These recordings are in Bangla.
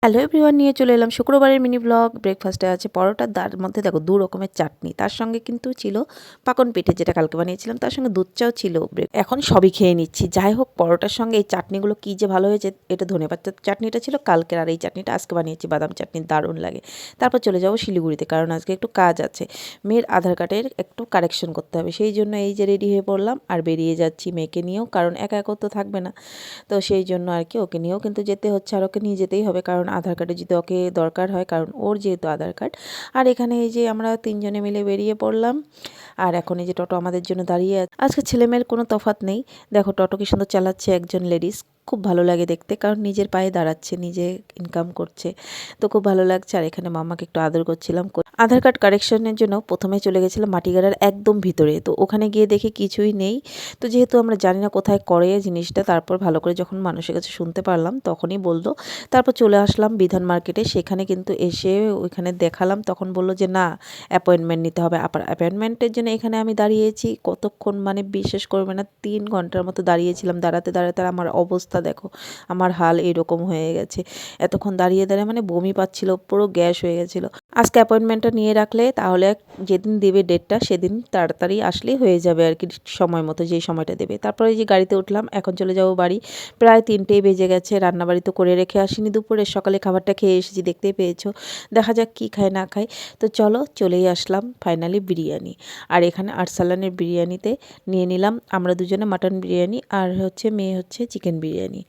হ্যালো এভরিওয়ান, নিয়ে চলে এলাম শুক্রবারের মিনি ব্লগ। ব্রেকফাস্টে আছে পরোটা, তার মধ্যে দেখো 2 রকমের চাটনি, তার সঙ্গে কিন্তু ছিল পাকন পিঠে যেটা কালকে বানিয়েছিলাম, তার সঙ্গে দুধ চাও ছিল। এখন সবই খেয়ে নিচ্ছি। যাই হোক, পরোটার সঙ্গে এই চাটনিগুলো কী যে ভালো হয়েছে। এটা ধনেপাতার চাটনিটা ছিল কালকের, আর এই চাটনিটা আজকে বানিয়েছি বাদাম চাটনি, দারুণ লাগে। তারপর চলে যাবো শিলিগুড়িতে, কারণ আজকে একটু কাজ আছে। মেয়ের আধার কার্ডের একটু কারেকশন করতে হবে, সেই জন্য এই যে রেডি হয়ে পড়লাম আর বেরিয়ে যাচ্ছি মেয়েকে নিয়েও, কারণ একা একা তো থাকবে না। তো সেই জন্য আর কি ওকে নিয়েও কিন্তু যেতে হচ্ছে, আর ওকে নিয়ে যেতেই হবে, কারণ আধার কার্ডে যদি ওকে দরকার হয়, কারণ ওর যেহেতু আধার কার্ড। আর এখানে এই যে আমরা 3 জনে মিলে বেরিয়ে পড়লাম। আর এখন এই যে টোটো আমাদের জন্য দাঁড়িয়ে আছে। আজকে ছেলেমেয়ের কোনো তফাৎ নেই। দেখো টোটো কি সুন্দর চালাচ্ছে একজন লেডিস, খুব ভালো লাগে দেখতে, কারণ নিজের পায়ে দাঁড়াচ্ছে, নিজে ইনকাম করছে, তো খুব ভালো লাগছে। আর এখানে মামাকে একটু আদর করছিলাম। আধার কার্ড কারেকশনের জন্য প্রথমে চলে গেছিলাম মাটিগাড়ার একদম ভিতরে, তো ওখানে গিয়ে দেখে কিছুই নেই। তো যেহেতু আমরা জানি না কোথায় করে জিনিসটা, তারপর ভালো করে যখন মানুষের কাছে শুনতে পারলাম তখনই বললো। তারপর চলে আসলাম বিধান মার্কেটে, সেখানে কিন্তু এসে ওইখানে দেখালাম, তখন বললো যে না, অ্যাপয়েন্টমেন্ট নিতে হবে। আবার অ্যাপয়েন্টমেন্টের জন্য এখানে আমি দাঁড়িয়েছি কতক্ষণ, মানে বিশ্বাস করবে না, 3 ঘন্টার মতো দাঁড়িয়েছিলাম। দাঁড়াতে দাঁড়াতে আমার অবস্থা দেখো, আমার হাল এরকম হয়ে গেছে। এতক্ষণ দাঁড়িয়ে দাঁড়িয়ে মানে বমি পাচ্ছিল, পুরো গ্যাস হয়ে গেছিলো। আজকে অ্যাপয়েন্টমেন্টটা নিয়ে রাখলে তাহলে যেদিন দেবে ডেটটা, সেদিন তাড়াতাড়ি আসলেই হয়ে যাবে আর কি, সময় মতো যেই সময়টা দেবে। তারপরে এই যে গাড়িতে উঠলাম, এখন চলে যাবো বাড়ি। প্রায় 3টেই বেজে গেছে, রান্নাবাড়ি তো করে রেখে আসিনি, দুপুরে সকালে খাবারটা খেয়ে এসেছি, দেখতেই পেয়েছো। দেখা যাক কী খায় না খায়। তো চলো, চলেই আসলাম ফাইনালি বিরিয়ানি। আর এখানে আরসালানের বিরিয়ানিতে নিয়ে নিলাম আমরা দুজনে মাটন বিরিয়ানি, আর মেয়ে চিকেন বিরিয়ানি,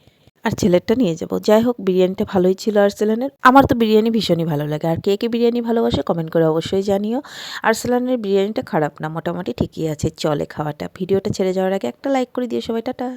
আর ছেলেরটা নিয়ে যাব। যাই হোক, বিরিয়ানিটা ভালোই ছিল আরসালানের। আমার তো বিরিয়ানি ভীষণই ভালো লাগে, আর কে কে বিরিয়ানি ভালোবাসে কমেন্ট করে অবশ্যই জানিও। আরসালানের বিরিয়ানিটা খারাপ না, মোটামুটি ঠিকই আছে, চলে খাওয়াটা। ভিডিওটা ছেড়ে যাওয়ার আগে একটা লাইক করে দিও সবাই, টাটা।